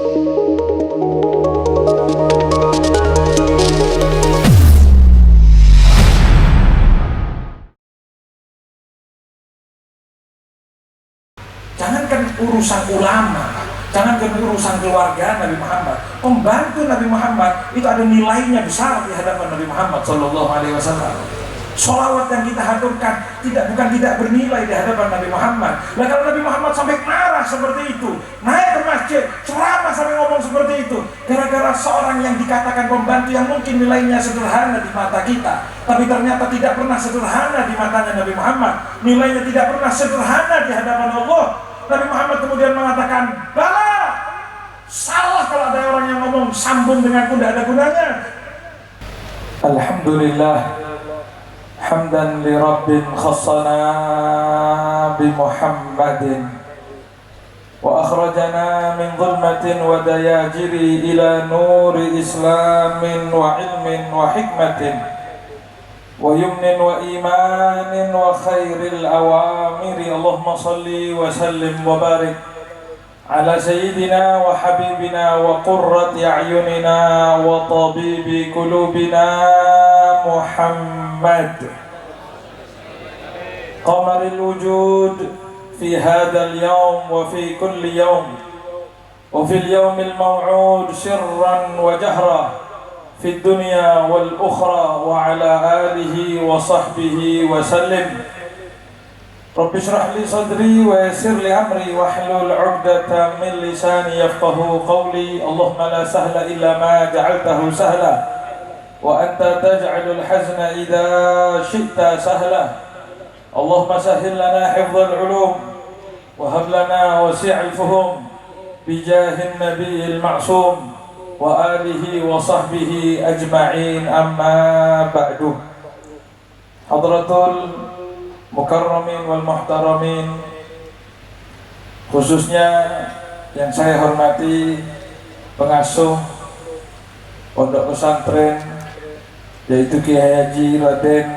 Jangankan urusan ulama, jangankan urusan keluarga Nabi Muhammad, pembantu Nabi Muhammad itu ada nilainya besar di hadapan Nabi Muhammad Sallallahu Alaihi Wasallam. Sholawat yang kita haturkan bukan tidak bernilai di hadapan Nabi Muhammad. Nah, kalau Nabi Muhammad sampai marah seperti itu, naik ke masjid, ceramah sampai ngomong seperti itu, gara-gara seorang yang dikatakan pembantu yang mungkin nilainya sederhana di mata kita, tapi ternyata tidak pernah sederhana di matanya Nabi Muhammad, nilainya tidak pernah sederhana di hadapan Allah. Nabi Muhammad kemudian mengatakan, "Bala, salah kalau ada orang yang ngomong sambung denganku tidak ada gunanya." Alhamdulillah, hamdan li rabbin khassana bi Muhammadin wa akhrajana min dhulmatin wa dayajiri ila nuri islamin wa ilmin wa hikmatin wa yumnin wa imanin wa khairil awamiri. Allahumma salli wa sallim wa barik ala sayyidina wa habibina wa qurrati a'yunina wa tabibi qulubina Muhammad qamaril wujud fi hadzal yawm wa fi kulli yawm wa fil yawmil maw'ud sirran wa jahra fi dunya wal ukhra wa ala alihi wa sahbihi wa sallim. Rabbi shrah li sadri wa yassir li amri wahlul 'uqdatam min lisani yafqahu qawli. Allahumma la sahla illa ma ja'altahu sahla wa anta taj'alul hazna idza syi'ta sahla. Allahumma sahhil lana hifdzal 'ulum wa hab lana wasi'al fuhum bi jahin nabiyil ma'sum wa alihi wa sahbihi ajma'in, amma ba'du. Hadratul mukarramin wal muhtaramin, khususnya yang saya hormati pengasuh pondok pesantren yaitu Kiai Haji Raden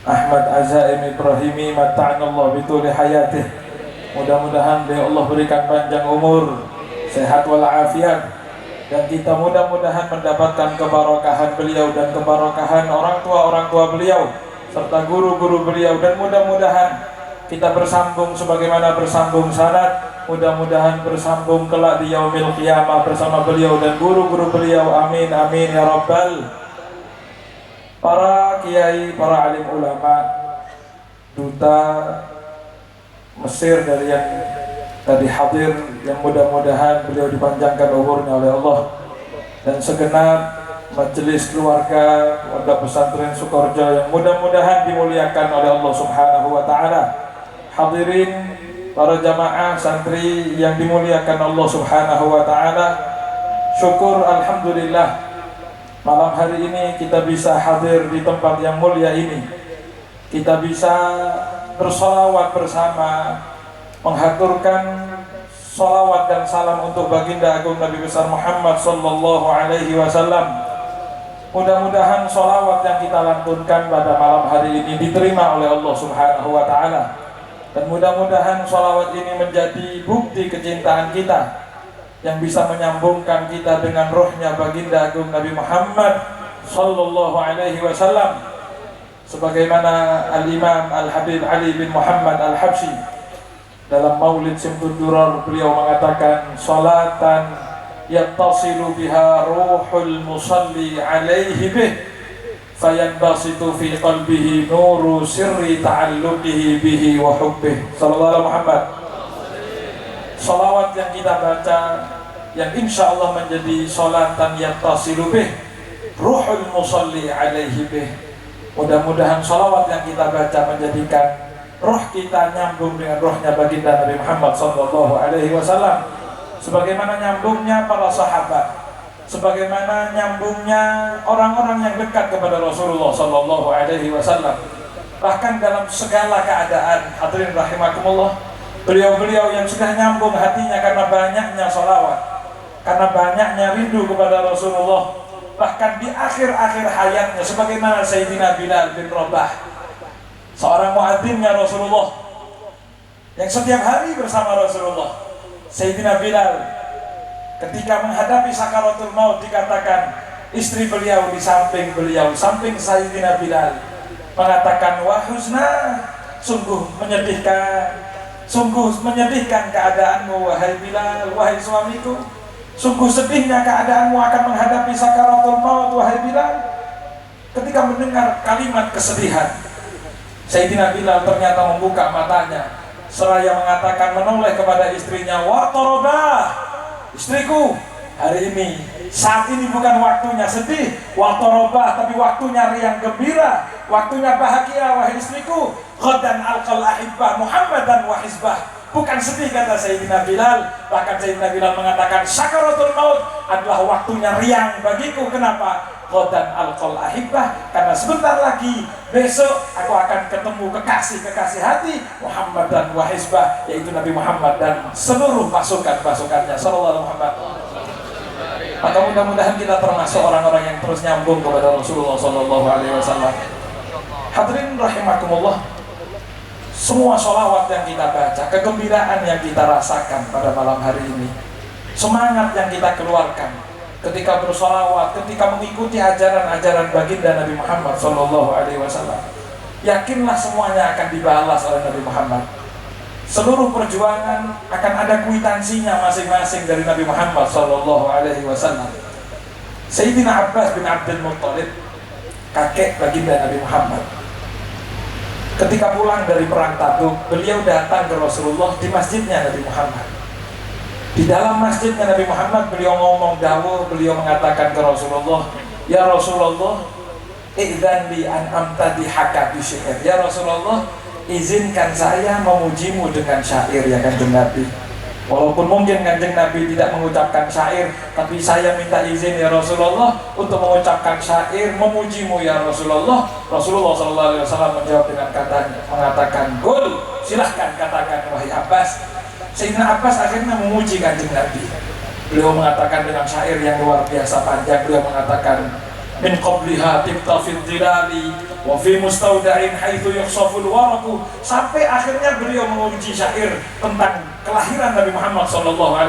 Ahmad Azaim Ibrahimi mata'anallah bituli hayatih. Mudah-mudahan Allah berikan panjang umur, sehat walafiat, dan kita mudah-mudahan mendapatkan keberkahan beliau dan keberkahan orang tua beliau serta guru-guru beliau, dan mudah-mudahan kita bersambung sebagaimana bersambung sanad, mudah-mudahan bersambung kelak di yaumil qiyamah bersama beliau dan guru-guru beliau. Amin amin ya rabbal. Para kiai, para alim ulama, duta Mesir dari yang tadi hadir, yang mudah-mudahan beliau dipanjangkan umurnya oleh Allah, dan segenap majelis keluarga Pondok Pesantren Sukoharjo yang mudah-mudahan dimuliakan oleh Allah Subhanahu wa taala. Hadirin para jamaah santri yang dimuliakan Allah Subhanahu wa taala. Syukur alhamdulillah malam hari ini kita bisa hadir di tempat yang mulia ini. Kita bisa bersolawat bersama, menghaturkan solawat dan salam untuk baginda agung Nabi besar Muhammad sallallahu alaihi wasallam. Mudah-mudahan sholawat yang kita lantunkan pada malam hari ini diterima oleh Allah Subhanahu wa ta'ala, dan mudah-mudahan sholawat ini menjadi bukti kecintaan kita yang bisa menyambungkan kita dengan rohnya baginda agung Nabi Muhammad sallallahu alaihi wasallam, sebagaimana Al-Imam Al-Habib Ali bin Muhammad Al-Habsyi dalam Maulid Simtud Durar beliau mengatakan, "Salatan yattasilu biha ruhul musalli alaihi bih fayanbasitu fi qalbihi nuru sirri ta'alluqihi bihi wa hubbih." Sallallahu alaihi Muhammad. Salawat yang kita baca yang insya Allah menjadi salatan yattasilu bih ruhul musalli alaihi bih. Mudah-mudahan salawat yang kita baca menjadikan roh kita nyambung dengan rohnya baginda Nabi Muhammad sallallahu alaihi wasallam, sebagaimana nyambungnya para sahabat, sebagaimana nyambungnya orang-orang yang dekat kepada Rasulullah sallallahu alaihi wasallam. Bahkan dalam segala keadaan, hadirin rahimakumullah, beliau-beliau yang sudah nyambung hatinya karena banyaknya sholawat, karena banyaknya rindu kepada Rasulullah. Bahkan di akhir-akhir hayatnya, sebagaimana Sayyidina Bilal bin Rabah, seorang muadzinnya Rasulullah yang setiap hari bersama Rasulullah. Sayyidina Bilal ketika menghadapi sakaratul maut dikatakan istri beliau di samping beliau, samping Sayyidina Bilal, mengatakan wah husna, sungguh menyedihkan keadaanmu wahai Bilal, wahai suamiku. Sungguh sedihnya keadaanmu akan menghadapi sakaratul maut wahai Bilal. Ketika mendengar kalimat kesedihan, Sayyidina Bilal ternyata membuka matanya seraya mengatakan, menoleh kepada istrinya, wa torodah, istriku, hari ini, saat ini bukan waktunya sedih, wa torobah, tapi waktunya riang gembira, waktunya bahagia wahai istriku. Ghadan alqal ahibbah Muhammadan wa hizbah. Bukan sedih kata Sayyidina Bilal, bahkan Sayyidina Bilal mengatakan sakaratul maut adalah waktunya riang bagiku. Kenapa? Ghadan alqal ahibbah, karena sebentar lagi besok aku akan ketemu kekasih hati Muhammad dan wa hizbah, yaitu Nabi Muhammad dan seluruh pasukannya sallallahu alaihi Muhammad. Maka mudah-mudahan kita termasuk orang-orang yang terus nyambung kepada Rasulullah sallallahu alaihi wasallam. Hadirin rahimakumullah, semua sholawat yang kita baca, kegembiraan yang kita rasakan pada malam hari ini, semangat yang kita keluarkan ketika bersholawat, ketika mengikuti ajaran-ajaran baginda Nabi Muhammad SAW, yakinlah semuanya akan dibalas oleh Nabi Muhammad. Seluruh perjuangan akan ada kwitansinya masing-masing dari Nabi Muhammad SAW. Sayyidina Abbas bin Abdul Muttalib, kakek baginda Nabi Muhammad, ketika pulang dari perang Tabuk, beliau datang ke Rasulullah di masjidnya Nabi Muhammad. Di dalam masjidnya Nabi Muhammad, beliau ngomong dawuh, beliau mengatakan ke Rasulullah, ya Rasulullah, idzan li an amtadihaka bi syair. Ya Rasulullah, izinkan saya memujimu dengan syair ya Kanjeng Nabi. Walaupun mungkin Kanjeng Nabi tidak mengucapkan syair, tapi saya minta izin ya Rasulullah untuk mengucapkan syair memujimu ya Rasulullah. Rasulullah SAW menjawab dengan mengatakan, "Qul, silahkan katakan wahai Abbas." Sayyidina Abbas akhirnya memuji Kanjeng Nabi. Beliau mengatakan dengan syair yang luar biasa panjang. Beliau mengatakan, min qabliha tibta fid dhilali wa fi mustawda'in haitsu yukhsaful waraqu. Sampai akhirnya beliau memuji syair tentang kelahiran Nabi Muhammad SAW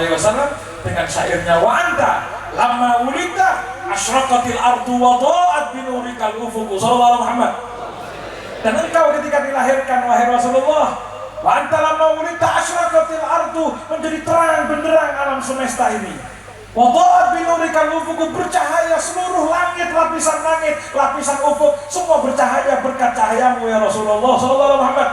dengan syairnya, wa anta lamma wulidta asyraqatil ardu wa dha'at bi nurikal ufuq sallallahu alaihi Muhammad. Dan engkau ketika dilahirkan wahai Rasulullah, wa anta lamma wulidta asyraqatil ardu, menjadi terang benderang alam semesta ini. Wa dha'at bi nurikal ufuq, bercahaya seluruh langit, lapisan ufuk, semua bercahaya berkat cahayamu ya Rasulullah sallallahu alaihi Muhammad.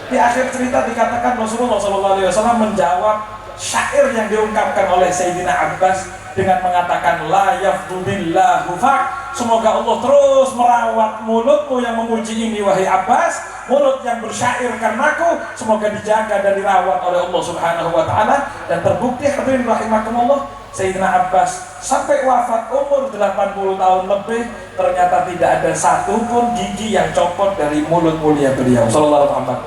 Di akhir cerita dikatakan Rasulullah SAW menjawab syair yang diungkapkan oleh Sayyidina Abbas dengan mengatakan la yafdudillahu fak, semoga Allah terus merawat mulutmu yang memuji ini wahai Abbas, mulut yang bersyair karenaku, semoga dijaga dan dirawat oleh Allah Subhanahu wa taala. Dan terbukti hadirin rahimakumullah, Sayyidina Abbas sampai wafat umur 80 tahun lebih, ternyata tidak ada satupun gigi yang copot dari mulut mulia beliau sallallahu alaihi Muhammad.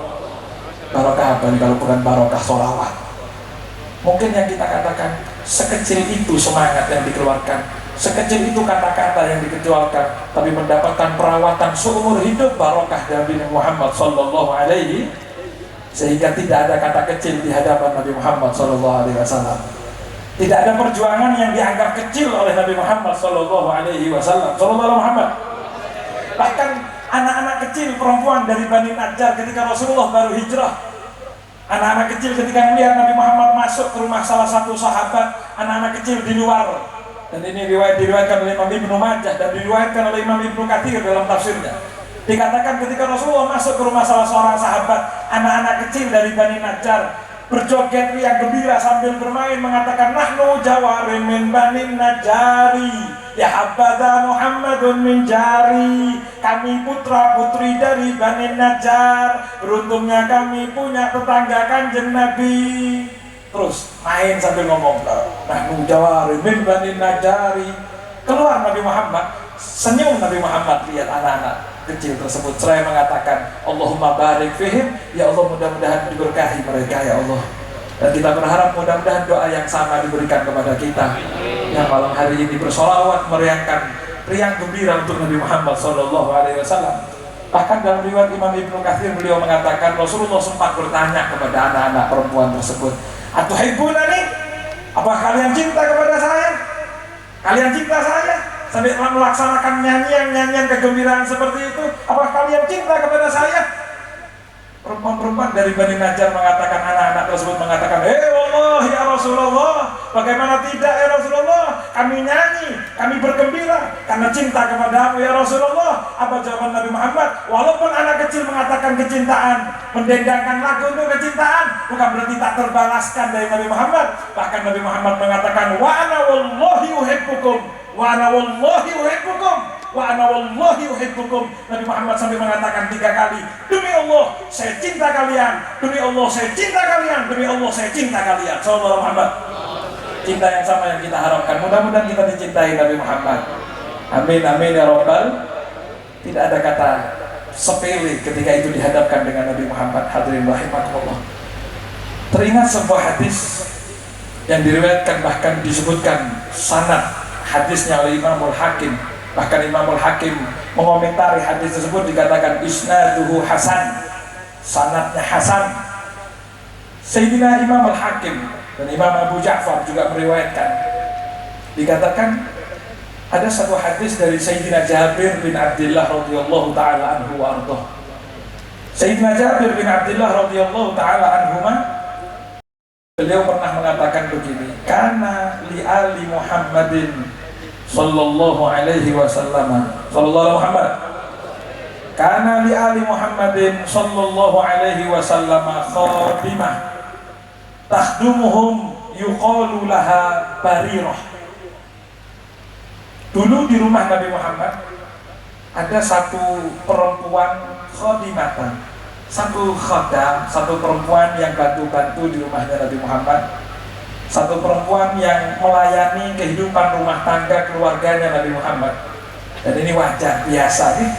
Barokah apa kalau bukan barokah sholawat? Mungkin yang kita katakan, sekecil itu semangat yang dikeluarkan, sekecil itu kata-kata yang dikeluarkan, tapi mendapatkan perawatan seumur hidup barokah dari Muhammad sallallahu alaihi, sehingga tidak ada kata kecil di hadapan Nabi Muhammad sallallahu alaihi wasallam. Tidak ada perjuangan yang dianggap kecil oleh Nabi Muhammad sallallahu alaihi wasallam sallallahu alaihi Muhammad. Bahkan anak-anak kecil perempuan dari Bani Najjar ketika Rasulullah baru hijrah, anak-anak kecil ketika melihat Nabi Muhammad masuk ke rumah salah satu sahabat, anak-anak kecil di luar. Dan ini diriwayatkan oleh Imam Ibnu Majah dan diriwayatkan oleh Imam Ibnu Katsir dalam tafsirnya. Dikatakan ketika Rasulullah masuk ke rumah salah seorang sahabat, anak-anak kecil dari Bani Najjar berjoget riang gembira sambil bermain mengatakan, nahnu jawarin min Bani Najjari, ya habadha Muhammadun min jari, kami putra putri dari Bani Najjar, beruntungnya kami punya tetangga Kanjeng Nabi. Terus main sambil ngomong, nahnu jawarin min Bani Najjari. Keluar Nabi Muhammad, senyum Nabi Muhammad lihat anak-anak kecil tersebut, seraya mengatakan, Allahumma barik fihim, ya Allah mudah-mudahan diberkahi mereka ya Allah. Dan kita berharap mudah-mudahan doa yang sama diberikan kepada kita yang malam hari ini bersolawat meriangkan riang gembira untuk Nabi Muhammad SAW. Bahkan dalam riwayat Imam Ibnu Katsir beliau mengatakan Rasulullah sempat bertanya kepada anak-anak perempuan tersebut, atuhibbunani, Apa kalian cinta kepada saya? Kalian cinta saya sampai melaksanakan nyanyian kegembiraan seperti itu? Apa kalian cinta kepada saya? Perempuan-perempuan dari Bani Najjar mengatakan, anak-anak tersebut mengatakan, Allah ya Rasulullah, bagaimana tidak ya Rasulullah, kami nyanyi, kami bergembira karena cinta kepadamu ya Rasulullah. Apa jawaban Nabi Muhammad? Walaupun anak kecil mengatakan kecintaan, mendendangkan lagu untuk kecintaan, bukan berarti tak terbalaskan dari Nabi Muhammad. Bahkan Nabi Muhammad mengatakan, wa ana wallahi uhibbukum, wa ana wallahi uhibbukum, wa ana wallahi uhibbukum. Nabi Muhammad sampai mengatakan 3 kali, demi Allah saya cinta kalian, demi Allah saya cinta kalian, demi Allah saya cinta kalian. Sallallahu Muhammad. Cinta yang sama yang kita harapkan. Mudah-mudahan kita dicintai Nabi Muhammad. Amin amin ya rabbal. Tidak ada kata sepele ketika itu dihadapkan dengan Nabi Muhammad. Hadirin rahimakumullah. Teringat sebuah hadis yang diriwayatkan, bahkan disebutkan sanad hadisnya oleh Imamul Hakim. Bahkan Imamul Hakim mengomentari hadis tersebut, dikatakan isnaduhu hasan, sanadnya hasan. Sayyidina Imamul Hakim dan Imam Abu Ja'far juga meriwayatkan, dikatakan ada satu hadis dari Sayyidina Jabir bin Abdullah radhiyallahu taala anhu wa ardhah. Sayyidina Jabir bin Abdullah radhiyallahu taala anhuma, beliau pernah mengatakan begini, kana li ali Muhammadin sallallahu alaihi wasallam, sallallahu Muhammad, kana li ali Muhammadin sallallahu alaihi wasallam khadimah takhdumuhum yuqalu laha Barirah. Dulu di rumah Nabi Muhammad ada satu perempuan khadimatan, satu khadam, satu perempuan yang bantu-bantu di rumahnya Nabi Muhammad, satu perempuan yang melayani kehidupan rumah tangga keluarganya Nabi Muhammad. Dan ini wajar, biasa nih,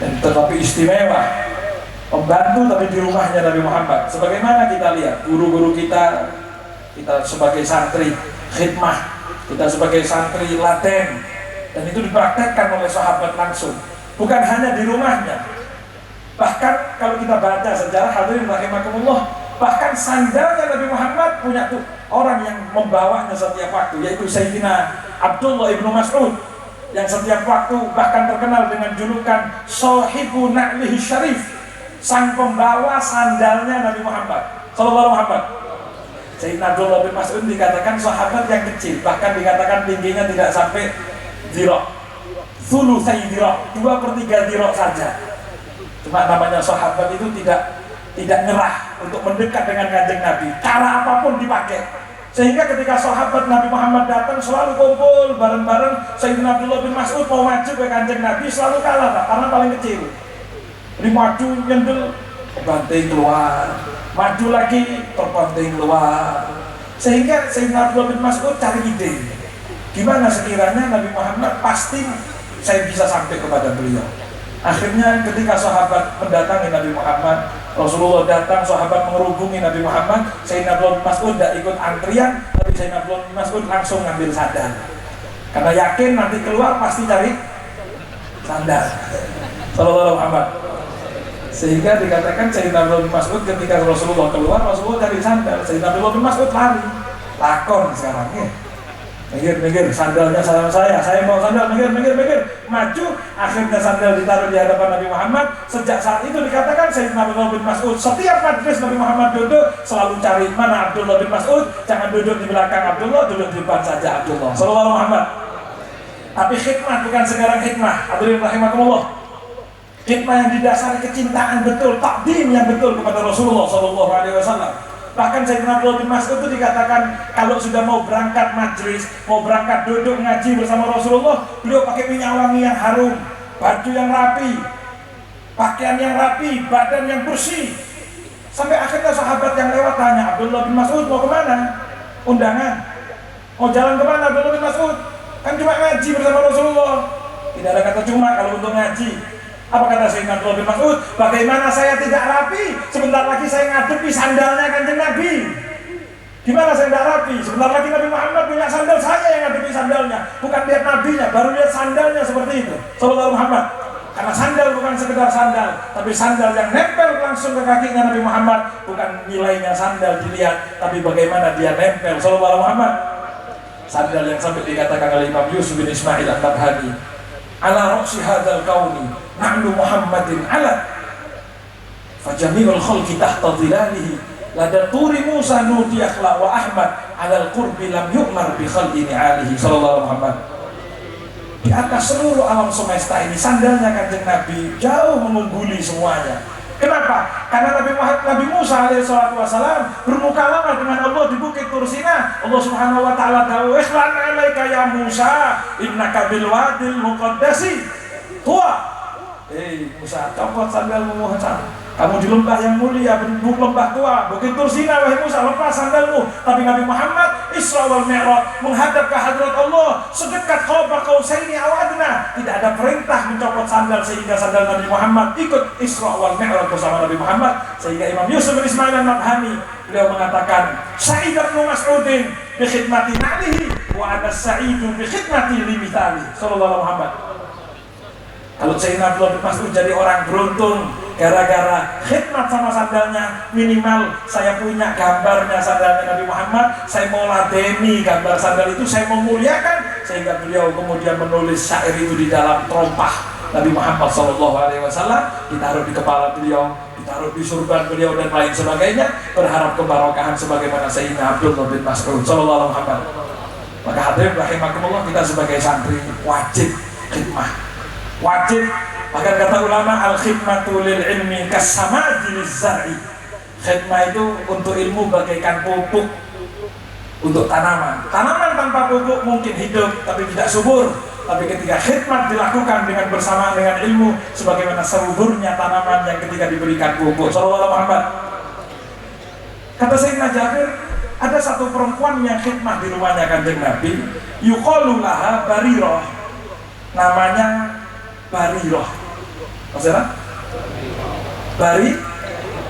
dan tetapi istimewa, pembantu tapi di rumahnya Nabi Muhammad. Sebagaimana kita lihat guru-guru kita sebagai santri khidmah, kita sebagai santri laten, dan itu dipraktekkan oleh sahabat langsung, bukan hanya di rumahnya. Bahkan kalau kita baca sejarah, hadirin rahimakumullah, bahkan sandalnya Nabi Muhammad punya tuh orang yang membawanya setiap waktu, yaitu Sayyidina Abdullah ibnu Mas'ud, yang setiap waktu bahkan terkenal dengan julukan Sahibu Na'lihi Syarif, sang pembawa sandalnya Nabi Muhammad sallallahu Muhammad. Sayyidina Abdullah bin Mas'ud dikatakan sahabat yang kecil, bahkan dikatakan tingginya tidak sampai dirok, sulusai dirok, 2/3 dirok saja. Cuma namanya sahabat itu tidak nyerah untuk mendekat dengan kanjeng Nabi, cara apapun dipakai. Sehingga ketika sahabat Nabi Muhammad datang selalu kumpul bareng-bareng. Sayyidina Abdullah bin Mas'ud mau maju ke kanjeng Nabi selalu kalah, Pak, karena paling kecil. Ini maju nyendel, banting keluar, maju lagi, terbanting keluar. Sehingga Sayyidina Abdullah bin Mas'ud cari ide, gimana sekiranya Nabi Muhammad pasti saya bisa sampai kepada beliau. Akhirnya ketika sahabat mendatangi Nabi Muhammad, Rasulullah datang, sahabat mengerubungi Nabi Muhammad, Sayyidina Abdullah bin Mas'ud tidak ikut antrian, tapi Sayyidina Abdullah bin Mas'ud langsung ngambil sandal, karena yakin nanti keluar pasti cari sandal. Sallallahu Muhammad. Sehingga dikatakan Sayyidina Abdullah bin Mas'ud ketika Rasulullah keluar, Rasulullah cari sandal, Sayyidina Abdullah bin Mas'ud lari, lakon sekarang ya. Mikir, sandalnya saya mau sandal, mikir, maju, akhirnya sandal ditaruh di hadapan Nabi Muhammad. Sejak saat itu dikatakan Sayyidina Abdullah bin Mas'ud setiap majlis Nabi Muhammad duduk selalu cari mana Abdullah bin Mas'ud, jangan duduk di belakang Abdullah, duduk di depan saja Abdullah. Sallallahu Muhammad. Tapi hikmah bukan sekarang hikmah, hadirin rahimakumullah. Hikmah yang didasari kecintaan betul, takdim yang betul kepada Rasulullah Sallallahu Alaihi Wasallam. Bahkan Sayyidina Abdullah bin Mas'ud itu dikatakan kalau sudah mau berangkat majlis, mau berangkat duduk ngaji bersama Rasulullah, beliau pakai minyak wangi yang harum, baju yang rapi, pakaian yang rapi, badan yang bersih. Sampai akhirnya sahabat yang lewat tanya, Abdullah bin Mas'ud mau kemana? Undangan. Mau jalan kemana Abdullah bin Mas'ud? Kan cuma ngaji bersama Rasulullah. Tidak ada kata cuma kalau untuk ngaji. Apa kata Sayyidina Abdullah bin Mas'ud? Bagaimana saya tidak rapi? Sebentar lagi saya ngadepi sandalnya kanjeng Nabi. Gimana saya tidak rapi? Sebentar lagi Nabi Muhammad punya sandal, saya yang ngadepi sandalnya. Bukan lihat nabinya, baru lihat sandalnya seperti itu. Sallallahu Muhammad. Karena sandal bukan sekedar sandal, tapi sandal yang nempel langsung ke kakinya Nabi Muhammad. Bukan nilainya sandal dilihat, tapi bagaimana dia nempel. Sallallahu alaihi Muhammad. Sandal yang sampai dikatakan oleh Imam Yusuf bin Ismail An-Nabhani, ala ra'si hadzal kauni na'lu Muhammadin ala fajami'ul khalqi tahta dhilalihi lada turi Musa nudi akhla wa Ahmad alal qurbi lam yu'mar bi khalqi ni'alihi. Sallallahu alaihi Muhammad. Di atas seluruh alam semesta ini sandalnya Kanjeng Nabi jauh mengungguli semuanya. Kenapa? Karena Nabi Musa alaihissalam bermukalama dengan Allah di bukit Tursina. Allah subhanahu wa ta'ala tahu, ikhlan alaika ya Musa innaka bil wadil muqaddasi tuwa. Musa, copot sandalmu Musa. Kamu di lembah yang mulia, lembah tua, bukit Tursina, wahai Musa, lepas sandalmu. Tapi Nabi Muhammad Isra wal Mi'raj menghadap ke hadrat Allah sedekat qaba qausaini aw adna. Tidak ada perintah mencopot sandal sehingga sandal Nabi Muhammad ikut Isra wal Mi'raj bersama Nabi Muhammad. Sehingga Imam Yusuf bin Ismail An-Nabhani beliau mengatakan, Sa'id bin Mas'udin bi khidmati na'lihi wa ana sa'idu bi khidmati limithali. Sallallahu alaihi Muhammad. Kalau Sayyidina Abdullah bin Mas'ud jadi orang beruntung gara-gara khidmat sama sandalnya. Minimal saya punya gambarnya sandalnya Nabi Muhammad, saya mau ladeni gambar sandal itu, saya memuliakan. Sehingga beliau kemudian menulis syair itu di dalam terompah Nabi Muhammad SAW, ditaruh di kepala beliau, ditaruh di surban beliau dan lain sebagainya, berharap kebarokahan sebagaimana Sayyidina Abdullah bin Mas'ud Sallallahu alaihi Muhammad. Maka hadirin rahimakumullah, kita sebagai santri wajib khidmah, wajib. Bahkan kata ulama, al-khidmatu lil ilmi kasamadi lizzar'i. Khidmah itu untuk ilmu bagaikan pupuk untuk tanaman. Tanaman tanpa pupuk mungkin hidup tapi tidak subur. Tapi ketika khidmat dilakukan dengan bersamaan dengan ilmu, sebagaimana suburnya tanaman yang ketika diberikan pupuk. Sallallahu alaihi Muhammad. Kata Sayyidina Jabir, ada satu perempuan yang khidmat di rumahnya Kanjeng Nabi, yuqalu laha Barirah. Namanya Barirah. Maksudnya?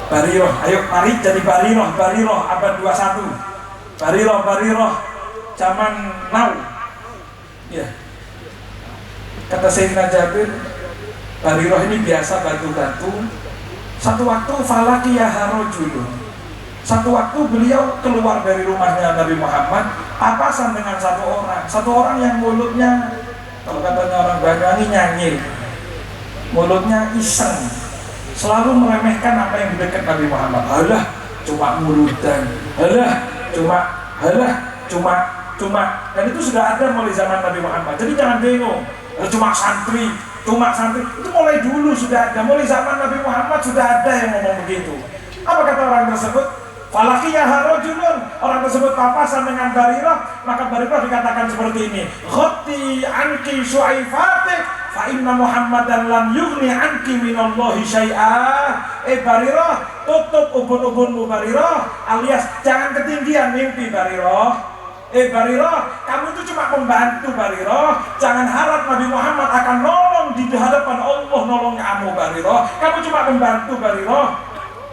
Barirah. Ayo mari jadi Barirah abad 21. Barirah zaman now. Ya. Kata Sayyidina Jabir, Barirah ini biasa batu-batu. Satu waktu falakiyaha rajulun. Satu waktu beliau keluar dari rumahnya Nabi Muhammad, papasan dengan satu orang yang mulutnya, kalau katanya orang Banyuwangi, nyanyir. Mulutnya iseng, selalu meremehkan apa yang di dekat Nabi Muhammad. Halah, cuma mulutan. Halah, cuma. Dan itu sudah ada mulai zaman Nabi Muhammad. Jadi jangan bingung. Cuma santri. Itu mulai dulu sudah ada. Mulai zaman Nabi Muhammad sudah ada yang ngomong begitu. Apa kata orang tersebut? Falakiyaha rajulun. Orang tersebut papasan dengan Barirah. Maka Barirah dikatakan seperti ini, khatti anki syu'aifatik fa inna Muhammadan lam yughni anki minallahi syai'ah. Barirah, tutup ubun-ubunmu Barirah, alias jangan ketinggian mimpi Barirah. Barirah, kamu itu cuma pembantu Barirah. Jangan harap Nabi Muhammad akan nolong di hadapan Allah, nolong kamu Barirah. Kamu cuma pembantu Barirah.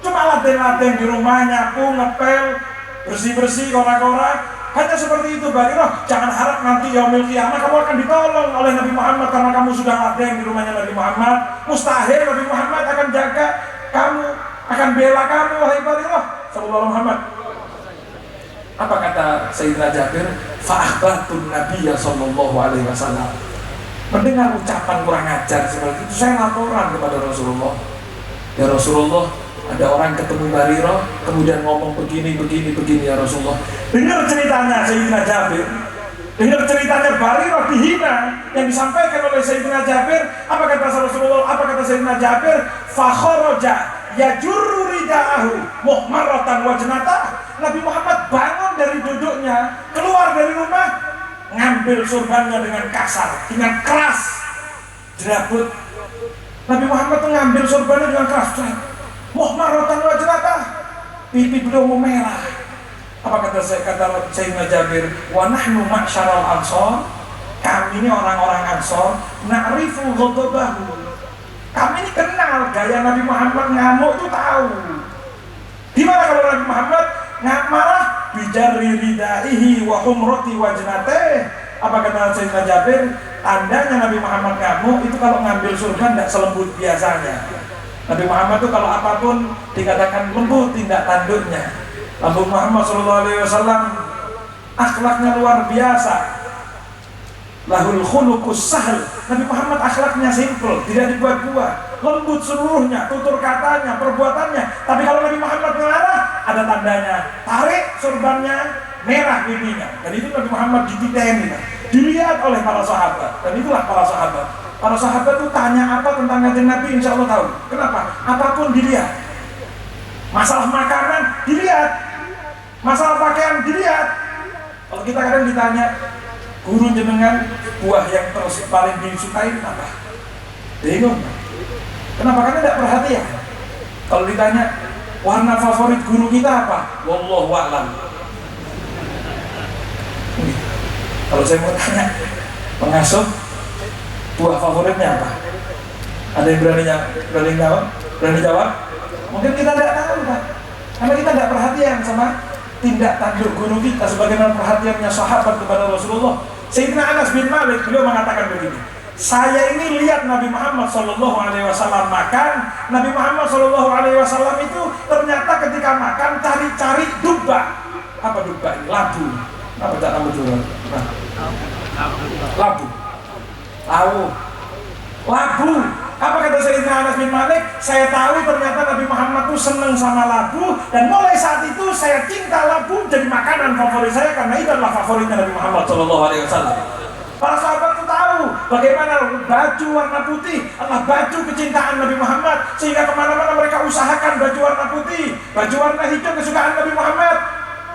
Cuma latih-latih di rumah, nyapu, ngepel, bersih-bersih, korak-korak. Hanya seperti itu Barirah. Jangan harap nanti yaumil qiyamah kamu akan ditolong oleh Nabi Muhammad karena kamu sudah latih di rumahnya Nabi Muhammad. Mustahil Nabi Muhammad akan jaga kamu, akan bela kamu, wahai Barirah. Sallallahu alaihi Muhammad. Apa kata Sayyidina Jabir? Fa'akhbartun Nabiyya sallallahu alaihi wasallam. Mendengar ucapan kurang ajar seperti itu, saya laporan kepada Rasulullah. Ya Rasulullah, ada orang ketemu Barirah, kemudian ngomong begini ya Rasulullah. Dengar ceritanya Sayyidina Jabir, dengar ceritanya Barirah dihina yang disampaikan oleh Sayyidina Jabir. Apa kata Rasulullah? Apa kata Sayyidina Jabir? Fakharaja yajurru ridaahu muhmaratan wajnatah. Nabi Muhammad bangun dari duduknya, keluar dari rumah, ngambil surbannya dengan kasar, dengan keras, jerabut. Nabi Muhammad ngambil surbannya dengan keras. Muhmaratan wajnatah, pipi beliau memerah. Apa kata Sayyidina Jabir? Wa nahnu ma'syaral ansor, kami ini orang-orang Ansor, na'rifu ghadabahu. Kami ini kenal gaya Nabi Muhammad ngamuk itu tahu. Gimana kalau Nabi Muhammad nggak marah? Bijarri ridaihi wa humrati wajnatih. Apa kata Sayyidina Jabir? tandanya Nabi Muhammad ngamuk itu kalau ngambil surga tidak selembut biasanya. Nabi Muhammad itu kalau apapun dikatakan lembut tindak tanduknya. Nabi Muhammad SAW akhlaknya luar biasa. Lahul khuluqus sahl. Nabi Muhammad akhlaknya simple, tidak dibuat-buat, lembut seluruhnya, tutur katanya, perbuatannya. Tapi kalau Nabi Muhammad marah, ada tandanya, tarik sorbannya, merah pipinya. Dan itu Nabi Muhammad dititeni, dilihat oleh para sahabat. Dan itulah para sahabat. Para sahabat itu tanya apa tentang kanjeng Nabi, insya Allah tahu. Kenapa? Apapun dilihat. Masalah makanan dilihat, masalah pakaian dilihat. Kalau kita kadang ditanya, guru jenengan buah yang paling disukai apa? Bingung. Kenapa? Karena tidak perhatian. Kalau ditanya warna favorit guru kita apa? Wallahu a'lam. Kalau saya mau tanya pengasuh, buah favoritnya apa? Ada yang berani jawab? Mungkin kita tidak tahu, Pak. Karena kita tidak perhatian sama tindak tanduk guru kita sebagaimana perhatiannya sahabat kepada Rasulullah. Sayyidina Anas bin Malik beliau mengatakan begini, saya ini lihat Nabi Muhammad SAW makan. Nabi Muhammad SAW itu ternyata ketika makan cari-cari duba. Apa duba ini? Labu. Apa tak nama jual? Labu. Labu. Apa kata Sayyidina Anas bin Malik? Saya tahu ternyata Nabi Muhammad itu senang sama labu, dan mulai saat itu saya cinta labu jadi makanan favorit saya, karena itu adalah favoritnya Nabi Muhammad SAW. Para sahabat itu tahu bagaimana baju warna putih adalah baju kecintaan Nabi Muhammad, sehingga kemana-mana mereka usahakan baju warna putih, baju warna hijau kesukaan Nabi Muhammad,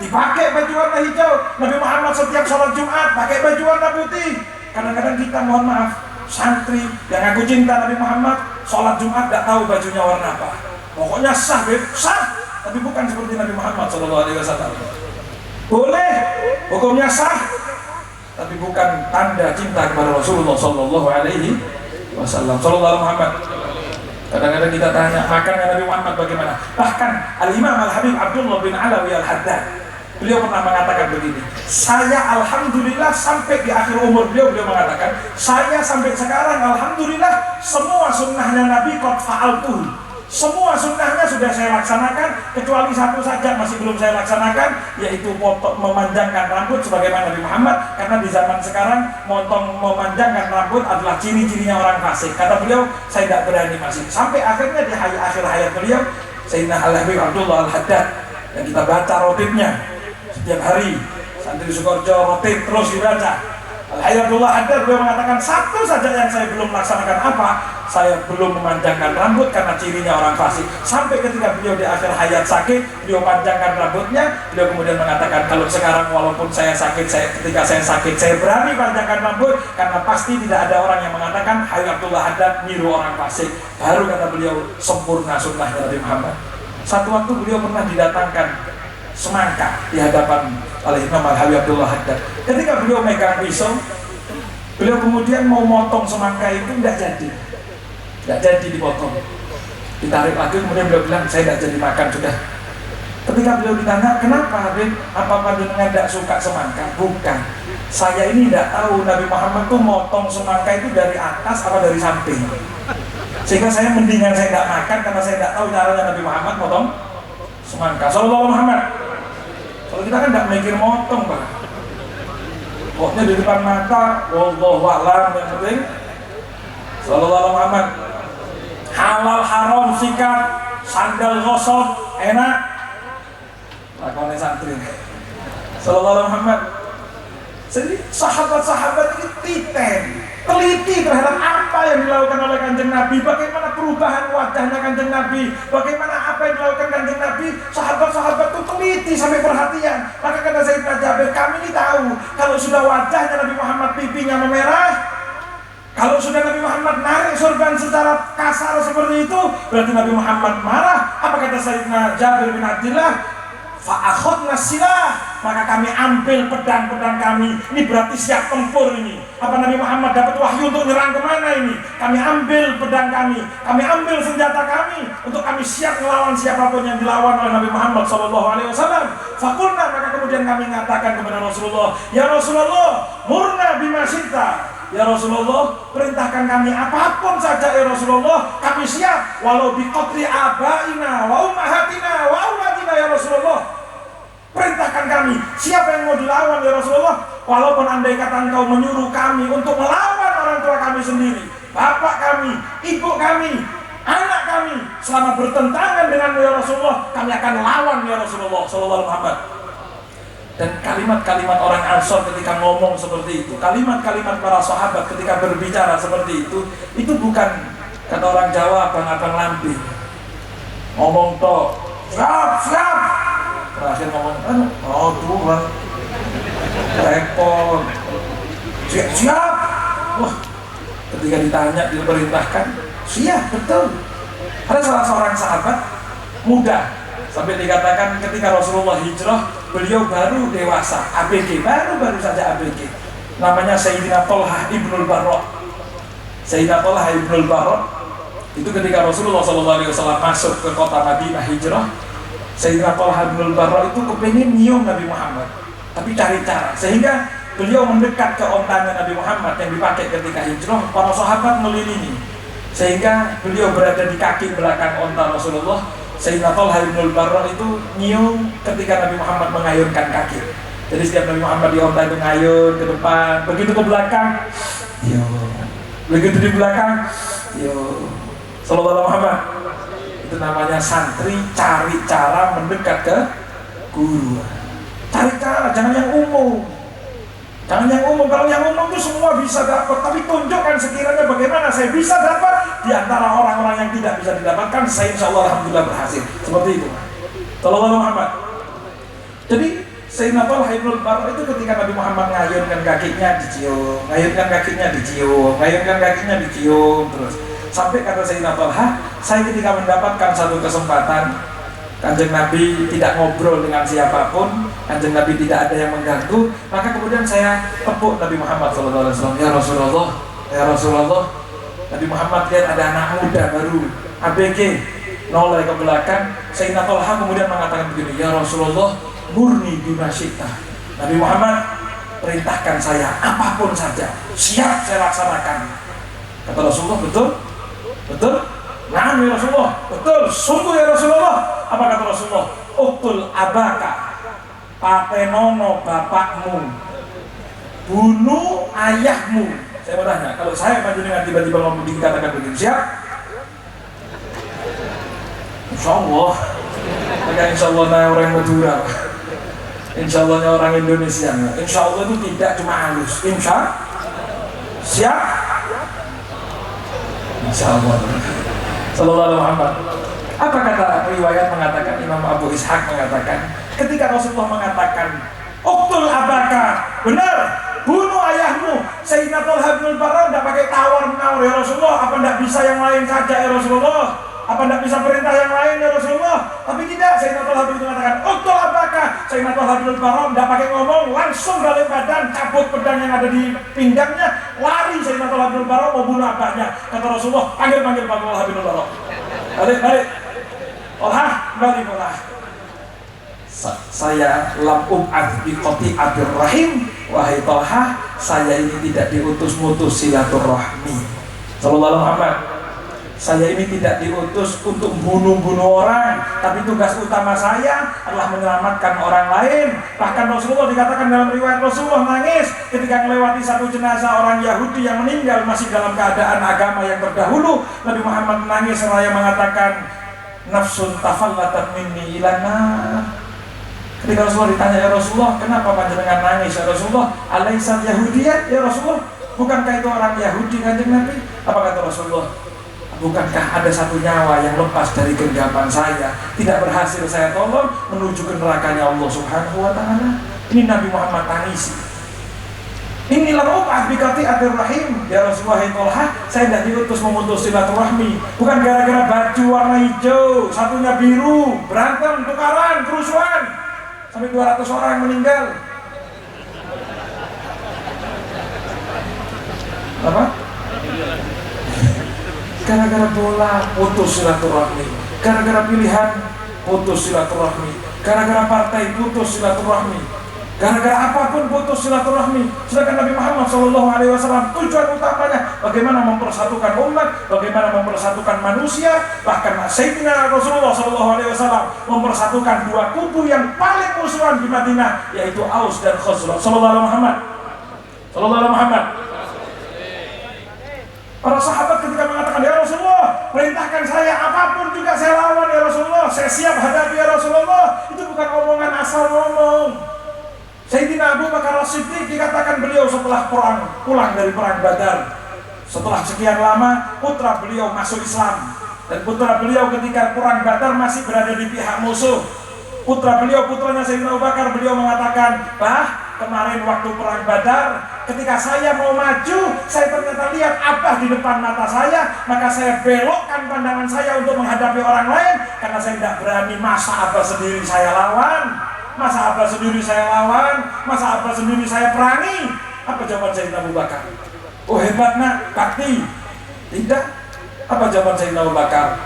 dipakai baju warna hijau. Nabi Muhammad setiap sholat Jumat pakai baju warna putih. Kadang-kadang kita, mohon maaf, santri yang aku cinta Nabi Muhammad, sholat Jumat tidak tahu bajunya warna apa. Pokoknya sah, sah, tapi bukan seperti Nabi Muhammad SAW. Boleh, hukumnya sah, tapi bukan tanda cinta kepada Rasulullah SAW. Sallallahu Muhammad. Kadang-kadang kita tanya makannya Nabi Muhammad bagaimana. Bahkan Al-Imam Al-Habib Abdullah bin Alawi Al-Haddad, beliau pernah mengatakan begini, saya alhamdulillah sampai di akhir umur beliau mengatakan, saya sampai sekarang alhamdulillah semua sunnahnya Nabi qad fa'altuhu. Semua sunnahnya sudah saya laksanakan, kecuali satu saja masih belum saya laksanakan, yaitu memanjangkan rambut sebagaimana Nabi Muhammad. Karena di zaman sekarang memanjangkan rambut adalah ciri-cirinya orang fasik. Kata beliau, saya tidak berani masih. Sampai akhirnya di akhir hayat beliau, Sayyidina Al-Habib Abdullah Al-Haddad, yang kita baca rotibnya setiap hari, santri Sukoharjo rotib terus dibaca. Al-Hayatullah Haddad beliau mengatakan, satu saja yang saya belum laksanakan apa? Saya belum memanjangkan rambut karena cirinya orang fasik. Sampai ketika beliau di akhir hayat sakit, beliau panjangkan rambutnya. Beliau kemudian mengatakan, kalau sekarang walaupun saya sakit, ketika saya sakit saya berani panjangkan rambut, karena pasti tidak ada orang yang mengatakan Hayatullah Haddad niru orang fasik. Baru kata beliau sempurna sunnahnya Nabi Muhammad. Satu waktu beliau pernah didatangkan semangka di hadapan oleh Imam Al-Habib Abdullah Haddad. Ketika beliau megang pisau, beliau kemudian mau motong semangka itu, tidak jadi dipotong. Ditarik lagi, kemudian beliau bilang, saya tidak jadi makan sudah. Ketika beliau ditanya, kenapa Habib, apa panjenengan tidak suka semangka? Bukan, saya ini tidak tahu Nabi Muhammad itu motong semangka itu dari atas apa dari samping, sehingga saya mendingan saya tidak makan karena saya tidak tahu caranya Nabi Muhammad motong semangka. Sallallahu Muhammad. Kalau kita kan tidak mikir motong, Pak. Pokoknya di depan mata, wallahu a'lam, yang penting sallallahu Muhammad. Halal haram sikat, sandal gosok, enak. Lakonnya santri. Sallallahu Muhammad. Jadi sahabat-sahabat ini teliti terhadap apa yang dilakukan oleh kanjeng Nabi, bagaimana perubahan wajahnya kanjeng Nabi, bagaimana apa yang dilakukan kanjeng Nabi. Sahabat-sahabat itu teliti sampai perhatian. Maka kata Sayyidina Jabir, kami ini tahu kalau sudah wajahnya Nabi Muhammad pipinya memerah, kalau sudah Nabi Muhammad narik sorban secara kasar seperti itu, berarti Nabi Muhammad marah. Apa kata Sayyidina Jabir bin Abdillah? Fa'akhudna silah, maka kami ambil pedang-pedang kami. Ini berarti siap tempur ini. Apa Nabi Muhammad dapat wahyu untuk nyerang kemana ini? Kami ambil pedang kami ambil senjata kami untuk kami siap melawan siapapun yang dilawan oleh Nabi Muhammad SAW. Fakulna, maka kemudian kami mengatakan kepada Rasulullah, ya Rasulullah, murna bima syi'ta, Ya Rasulullah, perintahkan kami apapun saja ya Rasulullah, kami siap, walau biqatri abaina wa ummahatina wa auladina ya Rasulullah. Perintahkan kami, siapa yang mau dilawan ya Rasulullah? Walaupun andai kata engkau menyuruh kami untuk melawan orang tua kami sendiri, bapak kami, ibu kami, anak kami, selama bertentangan dengan ya Rasulullah, kami akan lawan ya Rasulullah sallallahu alaihi wasallam. Dan kalimat-kalimat orang Ansor ketika ngomong seperti itu, kalimat-kalimat para sahabat ketika berbicara seperti itu bukan kata orang Jawa abang-abang lambe. Ngomong toh, siap. Terakhir ngomong, oh Tuhan, repot, siap. Wah, ketika ditanya, diperintahkan, siap, betul. Ada salah seorang sahabat muda, sampai dikatakan ketika Rasulullah hijrah, beliau baru dewasa, ABG, baru saja ABG. Namanya Sayyidina Thalhah ibnul Barra. Sayyidina Thalhah ibnul Barra, itu ketika Rasulullah SAW masuk ke kota Madinah hijrah, Sayyidina Thalhah ibnul Barra itu kepingin nyium Nabi Muhammad, tapi cari cara, sehingga beliau mendekat ke ontanya Nabi Muhammad yang dipakai ketika hijrah. Para sahabat melilingi, sehingga beliau berada di kaki belakang onta Rasulullah. Sayyidina Thalhah ibnul Barra itu nyium ketika Nabi Muhammad mengayunkan kaki. Jadi setiap Nabi Muhammad di onta itu ngayun ke depan, begitu ke belakang, yo, begitu di belakang, yo, sallallahu alaihi Muhammad. Itu namanya santri cari cara mendekat ke guru. Cari cara, jangan yang umum. Jangan yang umum. Kalau yang umum itu semua bisa dapat, tapi tunjukkan sekiranya bagaimana saya bisa dapat di antara orang-orang yang tidak bisa didapatkan. Saya insya Allah alhamdulillah berhasil. Seperti itu. Sallallahu alaihi Muhammad. Jadi Sayyidina Thalhah ibnul Barra itu ketika Nabi Muhammad ngayunkan kakinya dicium, ngayunkan kakinya dicium, ngayunkan kakinya dicium terus. Sampai kata Sayyidina Thalhah, saya ketika mendapatkan satu kesempatan, Kanjeng Nabi tidak ngobrol dengan siapapun, Kanjeng Nabi tidak ada yang mengganggu, maka kemudian saya tepuk Nabi Muhammad SAW. Ya Rasulullah, ya Rasulullah. Nabi Muhammad lihat ada anak muda baru, ABG, noleh ke belakang. Sayyidina Thalhah kemudian mengatakan begini, ya Rasulullah, murni bima syi'ta. Nabi Muhammad, perintahkan saya apapun saja, siap saya laksanakan. Kata Rasulullah, betul? Betul? Nah ya Rasulullah, betul, sungguh ya Rasulullah. Apa kata Rasulullah? Uktul abaka, patenono bapakmu, bunuh ayahmu. Saya mau tanya, kalau saya panjenengan tiba-tiba ngomong dikatakan begini, siap? Insya Allah. Maka insya Allah orang Madura, insya Allahnya orang Indonesia. Insya Allah itu tidak cuma halus. Siap? Insya Allah. Sallallahu alaihi Muhammad. Apa kata riwayat mengatakan, Imam Abu Ishaq mengatakan, ketika Rasulullah mengatakan uktul abaka, benar, bunuh ayahmu. Sayyidina Thalhah ibnul Barra tidak pakai tawar menawar, ya Rasulullah, apa tidak bisa yang lain saja ya Rasulullah, apa tidak bisa perintah yang lain ya Rasulullah. Tapi tidak, Sayyidina Thalhah begitu mengatakan uktul abaka. Sayyidina Thalhah ibnul Barra tidak pakai ngomong, langsung balik badan, cabut pedang yang ada di pinggangnya, lari. Sayyidina Thalhah ibnul Barra mau bunuh abahnya. Kata Rasulullah, panggil Pak Thalhah ibnul Barra, balik. Balik. Saya lam ub'ad bi qati'atir rahim. Wahai Thalhah, saya ini tidak diutus-mutus silaturahmi. Sallallahu alaihi Muhammad. Saya ini tidak diutus untuk bunuh-bunuh orang, tapi tugas utama saya adalah menyelamatkan orang lain. Bahkan Rasulullah dikatakan dalam riwayat, Rasulullah nangis ketika melewati satu jenazah orang Yahudi yang meninggal masih dalam keadaan agama yang terdahulu. Nabi Muhammad menangis seraya mengatakan, nafsun tafallatat minni ilana. Ketika Rasulullah ditanya, ya Rasulullah, kenapa panjenengan nangis ya Rasulullah? Alaisat Yahudiyat ya Rasulullah, bukankah itu orang Yahudi Kanjeng Nabi? Apa kata Rasulullah? Bukankah ada satu nyawa yang lepas dari genggaman saya, tidak berhasil saya tolong menuju ke nerakanya Allah Subhanahu wa ta'ala? Ini Nabi Muhammad tangisi. Inilah ub'ad bi qati'atir rahim. Ya Rasulullah Thalhah, saya tidak diutus memutus silaturahmi. Bukan gara-gara baju warna hijau, satunya biru, berantem, tukaran, kerusuhan, sampai 200 orang meninggal. Apa? Gara-gara bola putus silaturahmi, gara-gara pilihan putus silaturahmi, gara-gara partai putus silaturahmi. Gara-gara apapun putus silaturahmi. Sedangkan Nabi Muhammad SAW tujuan utamanya bagaimana mempersatukan umat, bagaimana mempersatukan manusia. Bahkan Sayyidina Rasulullah SAW mempersatukan dua kubu yang paling musuhan di Madinah, yaitu Aus dan Khazraj. Sallallahu alaihi Muhammad. Sallallahu alaihi Muhammad. Para sahabat ketika mengatakan, ya Rasulullah, perintahkan saya, apapun juga saya lawan ya Rasulullah, saya siap hadapi ya Rasulullah. Itu bukan omongan asal ngomong. Sayyidina Abu Bakar As-Siddiq dikatakan beliau setelah pulang dari perang Badar, setelah sekian lama putra beliau masuk Islam, dan putra beliau ketika perang Badar masih berada di pihak musuh. Putranya Sayyidina Abu Bakar, beliau mengatakan, kemarin waktu perang Badar, ketika saya mau maju, saya ternyata lihat Abah di depan mata saya, maka saya belokkan pandangan saya untuk menghadapi orang lain, karena saya tidak berani, masa Abah sendiri saya lawan, masa Abah sendiri saya lawan, masa Abah sendiri saya perangi. Apa jawaban Sayyidina Abu Bakar? Oh hebat nak, bakti. Tidak. Apa jawaban Sayyidina Abu Bakar?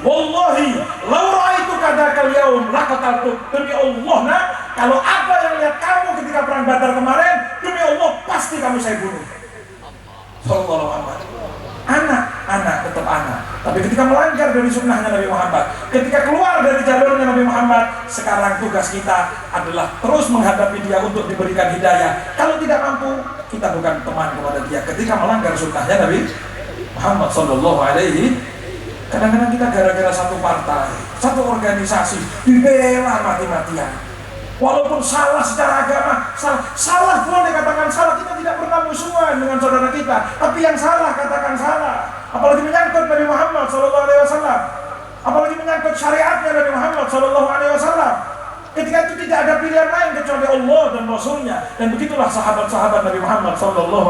Wallahi, lau ra'aitu kadakal yaum laqataltu. Demi Allah nak, kalau apa yang lihat kamu ketika perang Badar kemarin, demi Allah pasti kamu saya bunuh. Sallallahu alaihi wasallam. Anak tetap anak. Tapi ketika melanggar dari sunnahnya Nabi Muhammad, ketika keluar dari jalurnya Nabi Muhammad, sekarang tugas kita adalah terus menghadapi dia untuk diberikan hidayah. Kalau tidak mampu, kita bukan teman kepada dia. Ketika melanggar sunnahnya Nabi Muhammad Sallallahu Alaihi. Kadang-kadang kita gara-gara satu partai, satu organisasi dibela mati-matian. Walaupun salah secara agama, salah boleh katakan salah, kita tidak pernah musuhan dengan saudara kita. Tapi yang salah katakan salah. Apalagi menyangkut Nabi Muhammad SAW, apalagi menyangkut syariatnya Nabi Muhammad SAW. Ketika itu tidak ada pilihan lain kecuali Allah dan Rasulnya. Dan begitulah sahabat-sahabat Nabi Muhammad SAW.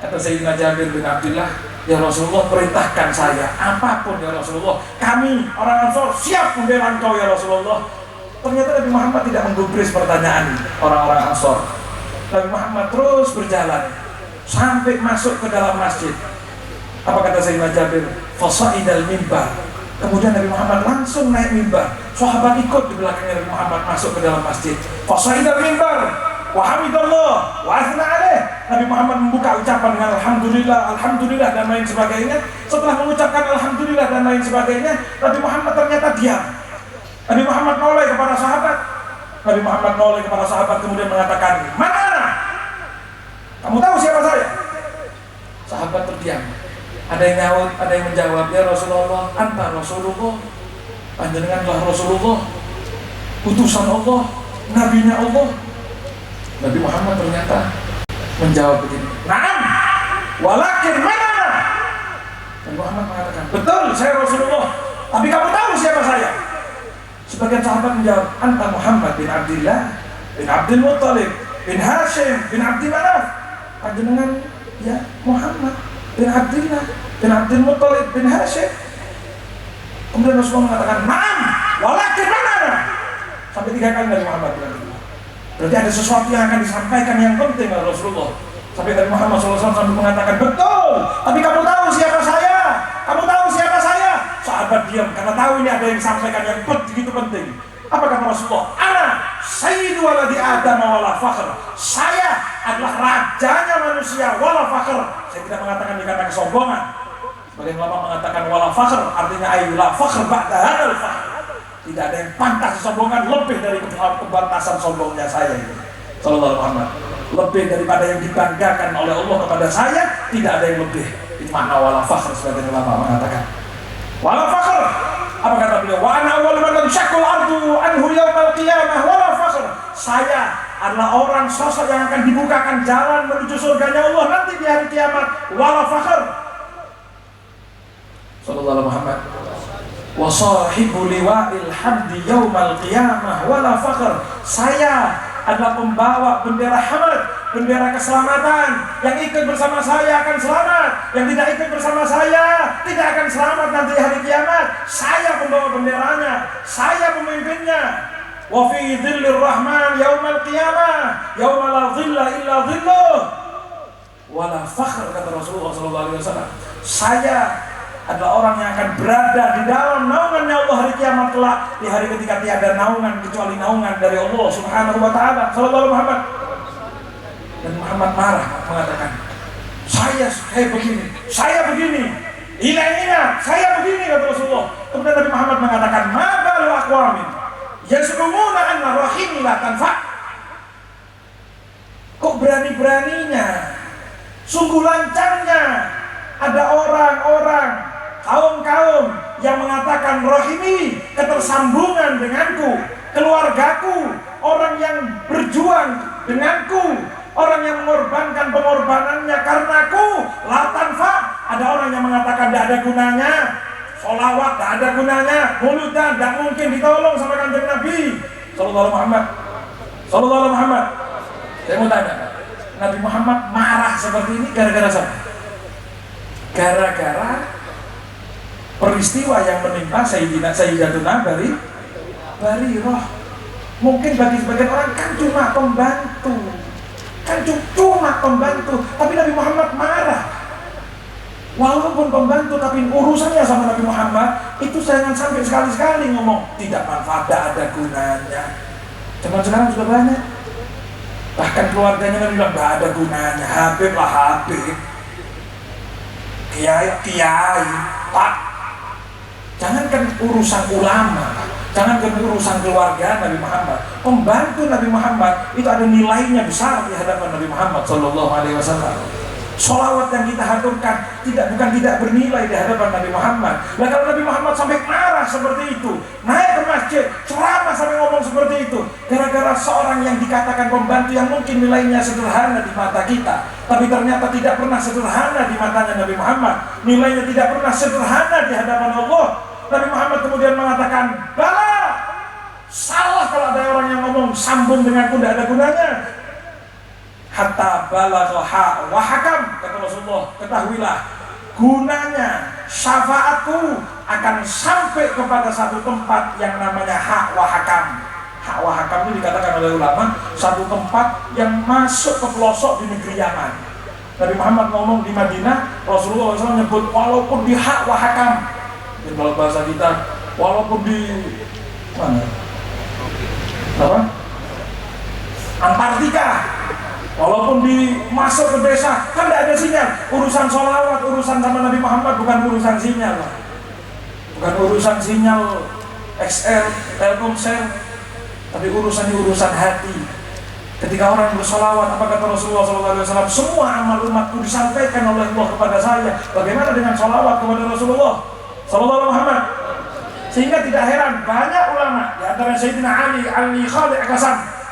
Kata Sayyidina Jabir bin Abdullah, ya Rasulullah perintahkan saya apapun ya Rasulullah, kami orang Ansor siap membela engkau ya Rasulullah. Ternyata Nabi Muhammad tidak menggubris pertanyaan orang-orang Ansor. Nabi Muhammad terus berjalan sampai masuk ke dalam masjid. Apa kata Sayyidina Jabir? Fasa'idal mimbar. Kemudian Nabi Muhammad langsung naik mimbar. Sahabat ikut di belakangnya Nabi Muhammad masuk ke dalam masjid. Fasa'idal mimbar wa hamidallah wa athna alaih. Nabi Muhammad membuka ucapan dengan alhamdulillah dan lain sebagainya. Setelah mengucapkan alhamdulillah dan lain sebagainya, Nabi Muhammad ternyata diam. Nabi Muhammad noleh kepada sahabat. Kemudian mengatakan, "Mana? Kamu tahu siapa saya?" Sahabat terdiam. Ada yang nyaut, ada yang menjawab, "Ya Rasulullah, anta Rasulullah. Panjenenganlah Rasulullah, utusan Allah, nabinya Allah." Nabi Muhammad ternyata menjawab begini, "Na'am, walakin mana?" Nabi Muhammad mengatakan, "Betul, saya Rasulullah. Tapi kamu tahu siapa saya?" Sebagian sahabat menjawab, "Anta Muhammad bin Abdullah bin Abdul Muttalib bin Hashim bin Abdi Manaf." Panjenengan ya Muhammad bin Abdullah bin Abdul Muttalib bin Hashim. Kemudian Rasulullah mengatakan, "Na'am, walakin mana?" Sampai 3 kali Nabi Muhammad bilang, berarti ada sesuatu yang akan disampaikan yang penting oleh Rasulullah. Sampai Nabi Muhammad SAW sampai mengatakan, "Betul, tapi kamu tahu siapa saya? Kamu tahu siapa saya?" Sahabat diam karena tahu ini ada yang disampaikan yang begitu penting. Apa kata Rasulullah? "Ana sayyidu waladi Adam wala fakhr." Saya adalah rajanya manusia wala fakhr. Saya tidak mengatakan ini karena kesombongan. Sebagian ulama mengatakan wala fakhr, artinya ayyula fakhr ba'da hadzal fakhr. Tidak ada yang pantas disombongkan lebih dari kepantasan sombongnya saya ini. Sallallahu alaihi Muhammad. Lebih daripada yang dibanggakan oleh Allah kepada saya, tidak ada yang lebih. Itu makna wala fakhr, sebagian ulama mengatakan. Wala fakhr. Apa kata beliau? Wa ana awwal man syaqqal ardu anhu yaumal qiyamah wala fakhr. Saya adalah orang sosok yang akan dibukakan jalan menuju surganya Allah nanti di hari kiamat. Wala fakhr. Sallallahu alaihi Muhammad. Wa sahibu liwa'il hamdi yaumal qiyamah wala fakhr. Saya adalah pembawa bendera hamd, bendera keselamatan. Yang ikut bersama saya akan selamat, yang tidak ikut bersama saya tidak akan selamat nanti hari kiamat. Saya pembawa benderanya, saya pemimpinnya. Wa fi dhillir rahman yaumal qiyamah yauma la dhilla illa dhilluh wala fakhr, kata Rasulullah SAW. Saya adalah orang yang akan berada di dalam naungannya Allah hari kiamat kelak, di hari ketika tiada naungan kecuali naungan dari Allah Subhanahu wa taala. Sallallahu alaihi Muhammad. Dan Muhammad marah mengatakan, saya begini, ingat, saya begini, kata Rasulullah. Kemudian Nabi Muhammad mengatakan, ma balu aqwamin yasrumuna anna rahimi la tanfa'. Kok berani-beraninya, sungguh lancangnya ada orang-orang, kaum-kaum yang mengatakan rahimi, ketersambungan denganku, keluargaku, orang yang berjuang denganku, orang yang mengorbankan pengorbanannya karenaku, la tanfa'. Ada orang yang mengatakan tidak ada gunanya, sholawat tidak ada gunanya, muludan tidak mungkin ditolong sama Kanjeng Nabi Sallallahu alaihi Muhammad. Sallallahu alaihi Muhammad. Saya mau tanya, Nabi Muhammad marah seperti ini gara-gara apa? Gara-gara peristiwa yang menimpa Sayyidatuna Barirah. Mungkin bagi sebagian orang kan cuma pembantu, tapi Nabi Muhammad marah. Walaupun pembantu, tapi urusannya sama Nabi Muhammad itu jangan sampai sekali-sekali ngomong tidak manfaat, tidak ada gunanya. Zaman sekarang sudah banyak. Bahkan keluarganya Nabi bilang tidak ada gunanya, Habib lah Habib, kiai, Pak. Jangankan urusan ulama, jangankan urusan keluarga Nabi Muhammad, pembantu Nabi Muhammad itu ada nilainya besar di hadapan Nabi Muhammad Sallallahu Alaihi Wasallam. Sholawat yang kita haturkan bukan tidak bernilai di hadapan Nabi Muhammad. Nah, kalau Nabi Muhammad sampai marah seperti itu, naik ke masjid, ceramah sampai ngomong seperti itu, gara-gara seorang yang dikatakan pembantu yang mungkin nilainya sederhana di mata kita, tapi ternyata tidak pernah sederhana di matanya Nabi Muhammad, nilainya tidak pernah sederhana di hadapan Allah. Nabi Muhammad kemudian mengatakan, bala, salah kalau ada orang yang ngomong sambung denganku tidak ada gunanya. Hatta balagha wa hakam, kata Rasulullah, ketahuilah gunanya syafaatku akan sampai kepada satu tempat yang namanya hak wa hakam. Hak wa hakam itu dikatakan oleh ulama satu tempat yang masuk ke pelosok di negeri Yaman. Nabi Muhammad ngomong di Madinah, Rasulullah SAW menyebut walaupun di hak wa hakam. Dan kalau bahasa kita walaupun di mana? Apa? Antartika. Walaupun masuk ke desa, kan tidak ada sinyal. Urusan sholawat, urusan sama Nabi Muhammad bukan urusan sinyal, bukan urusan sinyal XL, Telkomsel, tapi urusan hati. Ketika orang bersolawat, apa kata Rasulullah SAW? Semua amal umatku disampaikan oleh Allah kepada saya. Bagaimana dengan sholawat kepada Rasulullah SAW? Sehingga tidak heran banyak ulama, di antara Sayyidina Ali Khaliq Qasam,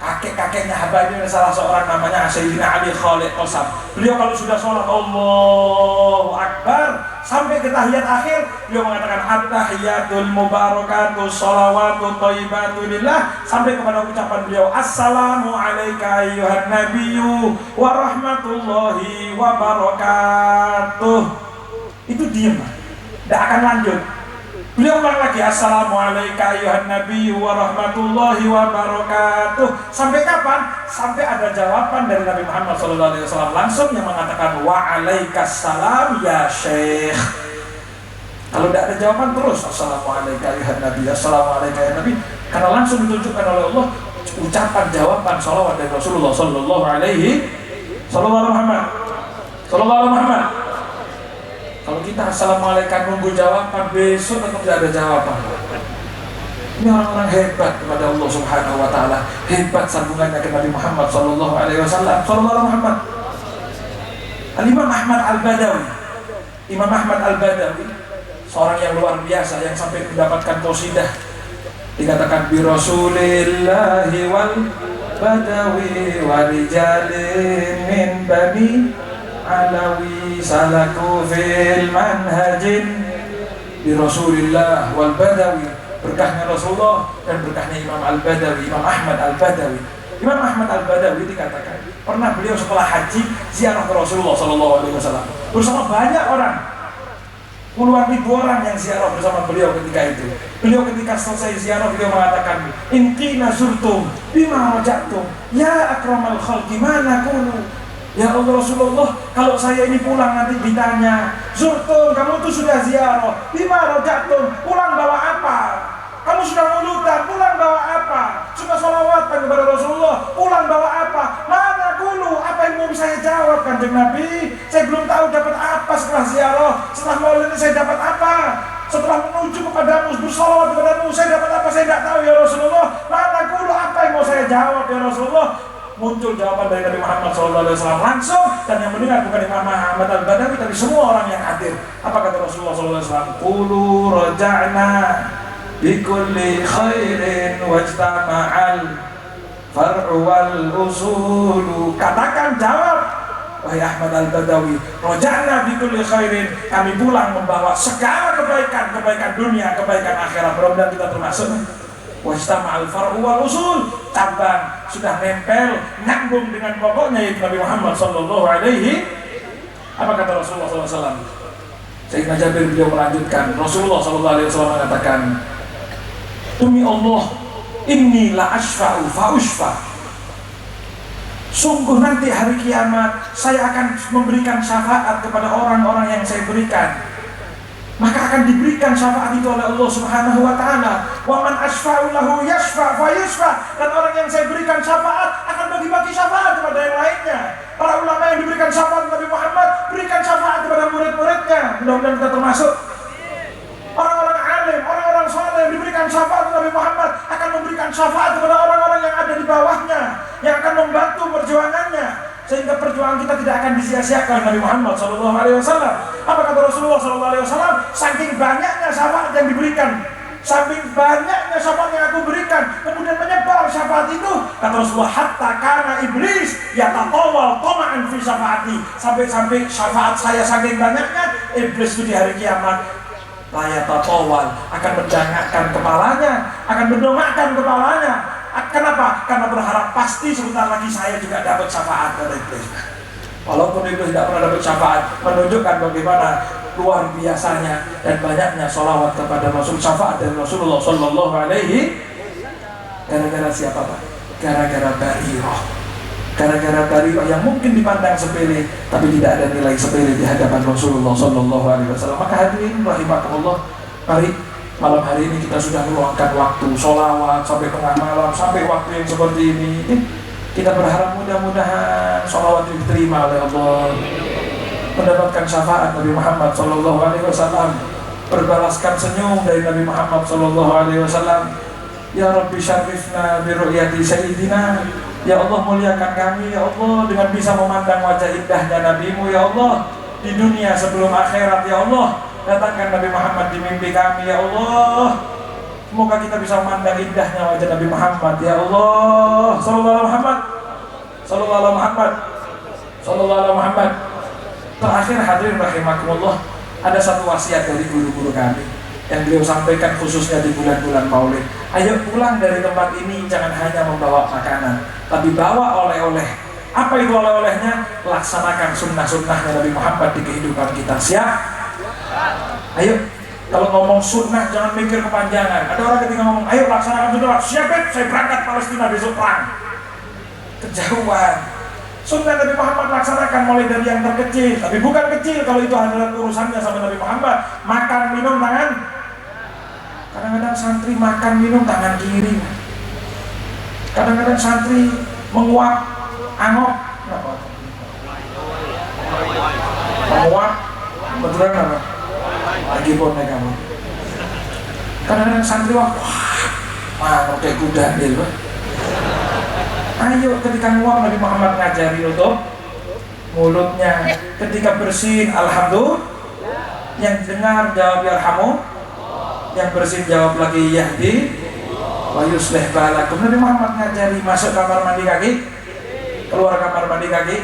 kakek-kakeknya Habib ini salah seorang namanya Sayyidina Ali Khaliq Qasam. Beliau kalau sudah sholat Allahu Akbar sampai ke tahiyat akhir, beliau mengatakan at-tahiyatul mubarakatuh sholawatu thayyibatu lillah, sampai kepada ucapan beliau assalamu alayka ayyuhan nabiyyu wa rahmatullahi wa barakatuh. Itu diam, tidak akan lanjut. Beliau ulang lagi assalamu alayka ayyuhan nabiyyu wa rahmatullahi wa barakatuh. Sampai kapan? Sampai ada jawaban dari Nabi Muhammad SAW langsung yang mengatakan wa alaikassalam ya syekh. Kalau tidak ada jawaban terus assalamu alayka ayyuhan nabiyyu, assalamu alayka ya nabi, karena langsung ditunjukkan oleh Allah ucapan jawaban salawat dari Rasulullah Sallallahu Alaihi Muhammad. Kalau kita assalamualaikum nunggu jawaban, besok tetap tidak ada jawaban. Ini orang-orang hebat kepada Allah Subhanahu wa taala, hebat sambungannya ke Nabi Muhammad sallallahu alaihi wasallam. Sallallahu Muhammad. Imam Ahmad Al-Badawi. Imam Ahmad Al-Badawi seorang yang luar biasa yang sampai mendapatkan qasidah dikatakan bi Rasulillahi wal badawi wa rijalin min bani alawi salaku fil manhajin bi Rasulillah wal badawi. Berkahnya Rasulullah dan berkahnya Imam Al-Badawi, Imam Ahmad Al-Badawi. Imam Ahmad Al-Badawi dikatakan pernah beliau setelah haji ziarah ke Rasulullah SAW bersama banyak orang, puluhan ribu orang yang ziarah bersama beliau ketika itu. Beliau ketika selesai ziarah beliau mengatakan inqina surtum bima wajatum ya akramal khalqi ma nakunu. Ya Allah Rasulullah, kalau saya ini pulang nanti ditanya, Zurtun, kamu itu sudah ziarah, bima rajatun, pulang bawa apa? Kamu sudah mulutan, pulang bawa apa? Sudah sholawatan kepada Rasulullah, pulang bawa apa? Mana dulu, apa yang mau saya jawab Kanjeng Nabi? Saya belum tahu dapat apa setelah ziarah, setelah maulid ini saya dapat apa? Setelah menuju kepadamu, bersolawat kepadamu, saya dapat apa? Saya tidak tahu ya Rasulullah. Mana dulu, apa yang mau saya jawab ya Rasulullah? Muncul jawaban dari Nabi Muhammad SAW langsung, dan yang mendengar bukan Imam Ahmad Al-Badawi tapi semua orang yang hadir. Apa kata Rasulullah SAW? Qulu raja'na bikulli khairin wajtama'al far'u wal usulu. Katakan, jawab wahai Ahmad Al-Badawi, raja'na bikulli khairin, kami pulang membawa segala kebaikan, kebaikan dunia, kebaikan akhirat. Mudah-mudahan kita termasuk. Wajtama'al far'u wal usul, cabang sudah nempel, nyambung dengan pokoknya, yaitu Nabi Muhammad sallallahu alaihi. Apa kata Rasulullah SAW? Sayyidina Jabir beliau melanjutkan, Rasulullah sallallahu alaihi wasallam mengatakan, demi Allah, inni la asfa'u fa ushfa. Sungguh nanti hari kiamat saya akan memberikan syafaat kepada orang-orang yang saya berikan, maka akan diberikan syafaat itu oleh Allah Subhanahu wa taala. Wa man asfa'u lahu yashfa' fa yusfa. Dan orang yang saya berikan syafaat akan bagi-bagi syafaat kepada yang lainnya. Para ulama yang diberikan syafaat Nabi Muhammad berikan syafaat kepada murid-muridnya. Mudah-mudahan kita termasuk. Orang-orang alim, orang-orang saleh yang diberikan syafaat Nabi Muhammad akan memberikan syafaat kepada orang-orang yang ada di bawahnya, yang akan membantu perjuangannya, sehingga perjuangan kita tidak akan disia-siakan. Nabi Muhammad SAW. Apa kata Rasulullah SAW? Saking banyaknya syafaat yang diberikan, saking banyaknya syafaat yang aku berikan, kemudian menyebar syafaat itu, kata Rasulullah, hatta kana iblis yatatawal tama'an fi syafaati. Sampai-sampai syafaat saya saking banyaknya, iblis itu di hari kiamat yatatawal, akan mendangakkan kepalanya, akan mendongakkan kepalanya. Kenapa? Karena berharap pasti sebentar lagi saya juga dapat syafaat dari iblis. Walaupun iblis tidak pernah dapat syafaat, menunjukkan bagaimana luar biasanya dan banyaknya sholawat kepada Rasul, syafaat dari Rasulullah Sallallahu Alaihi. Gara-gara siapa Pak? Gara-gara Barirah. Gara-gara Barirah yang mungkin dipandang sepele, tapi tidak ada nilai sepele di hadapan Rasulullah Sallallahu Alaihi Wasallam. Maka hadirin rahimakumullah, mari malam hari ini kita sudah meluangkan waktu sholawat sampai tengah malam, sampai waktu yang seperti ini. Kita berharap mudah-mudahan sholawat diterima oleh Allah, mendapatkan syafaat Nabi Muhammad Sallallahu Alaihi Wasallam, berbalaskan senyum dari Nabi Muhammad Sallallahu Alaihi Wasallam. Ya Rabbi syarifna bi ru'yati sayyidina. Ya Allah, muliakan kami ya Allah dengan bisa memandang wajah indahnya Nabi-Mu ya Allah di dunia sebelum akhirat ya Allah. Datangkan Nabi Muhammad di mimpi kami ya Allah. Semoga kita bisa memandang indahnya wajah Nabi Muhammad ya Allah. Sallallahu alaihi Muhammad, sallallahu alaihi Muhammad, sallallahu alaihi Muhammad. Terakhir hadirin rahimakumullah, ada satu wasiat dari guru-guru kami yang beliau sampaikan khususnya di bulan-bulan Maulid. Ayo pulang dari tempat ini jangan hanya membawa makanan, tapi bawa oleh-oleh. Apa itu oleh-olehnya? Laksanakan sunnah-sunnahnya Nabi Muhammad di kehidupan kita. Siap? Ayo, kalau ngomong sunnah jangan mikir kepanjangan. Ada orang ketika ngomong, ayo laksanakan sunnah, siap saya berangkat Palestina besok perang. Kejauhan. Sunnah Nabi Muhammad laksanakan mulai dari yang terkecil, tapi bukan kecil kalau itu adalah urusannya sama Nabi Muhammad. Makan, minum, tangan. Kadang-kadang santri makan, minum, tangan kiri. Kadang-kadang santri menguap, angop. Menguap, betulan apa? Lagi bonek kamu. Kadang-kadang santri wah, kayak kuda gitu. Ayo ketika nguap Nabi Muhammad ngajari untuk mulutnya. Ketika bersin alhamdulillah. Yang dengar jawab yarhamu. Yang bersin jawab lagi yahdi wa yuslih balakum. Nabi Muhammad ngajari masuk kamar mandi kaki, keluar kamar mandi kaki.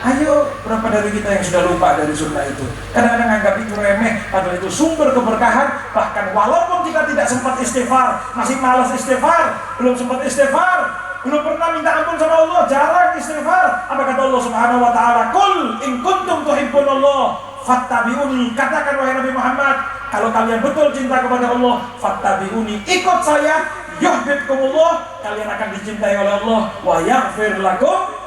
Ayo, berapa dari kita yang sudah lupa dari sunnah itu? Kadang-kadang anggap itu remeh, padahal itu sumber keberkahan. Bahkan walaupun kita tidak sempat istighfar, masih malas istighfar, belum sempat istighfar, belum pernah minta ampun sama Allah, jarang istighfar. Apa kata Allah Subhanahu wa taala? Qul in kuntum tuhibbunallah fattabi'uni. Katakan wahai Nabi Muhammad, kalau kalian betul cinta kepada Allah, fattabi'uni, ikut saya, yuhibbukumullah, kalian akan dicintai oleh Allah, wa yaghfir lakum,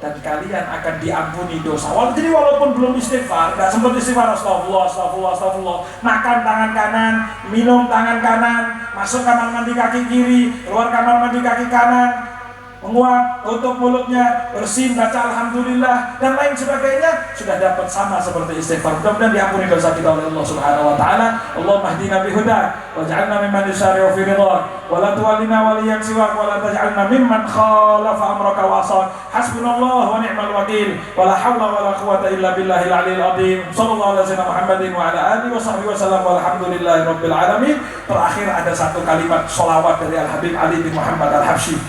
dan kalian akan diampuni dosa. Jadi walaupun belum istighfar, nggak sempat istighfar, astagfirullah, astagfirullah, astagfirullah, makan tangan kanan, minum tangan kanan, masuk kamar mandi kaki kiri, keluar kamar mandi kaki kanan, menguap, tutup mulutnya, bersin, baca alhamdulillah dan lain sebagainya, sudah dapat sama seperti istighfar. Mudah-mudahan diampuni dosa kita oleh Allah Subhanahu wa taala. Allahumma hdina bihudak waj'alna mimman yusari'u fi ridhak wa la tuwallina waliyan siwak wa la taj'alna mimman khalafa amraka wa asak. Hasbunallah wa ni'mal wakil wa la hawla wa la quwwata illa billahil aliyil azim. Sallallahu alaihi wasallam Muhammadin wa ala alihi wa sahbihi wasallam walhamdulillahi rabbil alamin. Terakhir ada satu kalimat sholawat dari Al Habib Ali bin Muhammad Al Habsyi.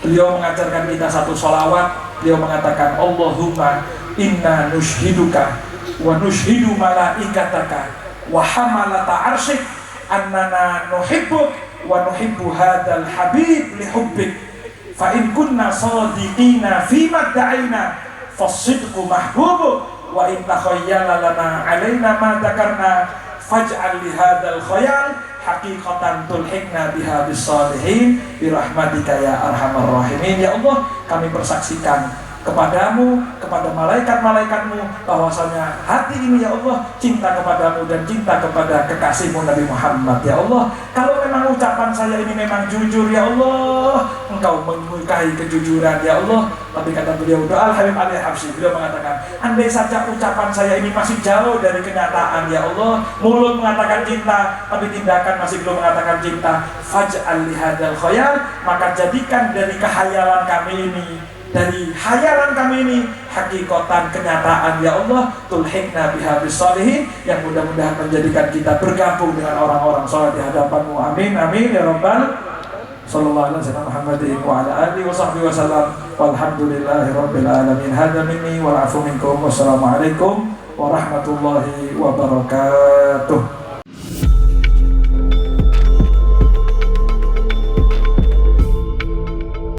Beliau mengajarkan kita satu sholawat. Beliau mengatakan, Allahumma inna nushhiduka wa nushhidu malaikataka wa hamalata arsyik annana nuhibbuk wa nuhibbu hadal habib lihubbik fa in kunna sadiqina fima da'ina fassidqu mahbubuk wa in takhayyala lana alaina ma dakarna faj'al li hadal khayal haqiqatan tulhikna biha bissalihin birahmatika ya arhamar rahimin. Ya Allah, kami bersaksikan kepadamu, kepada malaikat-malaikatmu, bahwasanya hati ini ya Allah cinta kepadamu dan cinta kepada kekasihmu Nabi Muhammad. Ya Allah, kalau memang ucapan saya ini memang jujur ya Allah, engkau menyukai kejujuran ya Allah. Tapi kata beliau, doa Al Habib Ali Habsyi, beliau mengatakan, andai saja ucapan saya ini masih jauh dari kenyataan ya Allah, mulut mengatakan cinta tapi tindakan masih belum mengatakan cinta, faj'al li hadzal khayal, maka jadikan dari kehayalan kami ini, dari hayalan kami ini, hakikatan kenyataan ya Allah, tulhikna biha bissalihin, yang mudah-mudahan menjadikan kita bergabung dengan orang-orang saleh di hadapanmu. Amin amin ya rabbal. Sallallahu alaihi wasallam Muhammadin wa ala alihi wa sahbihi wasallam walhamdulillahi rabbil alamin. Hadza minni wal afu minkum. Wassalamualaikum warahmatullahi wabarakatuh.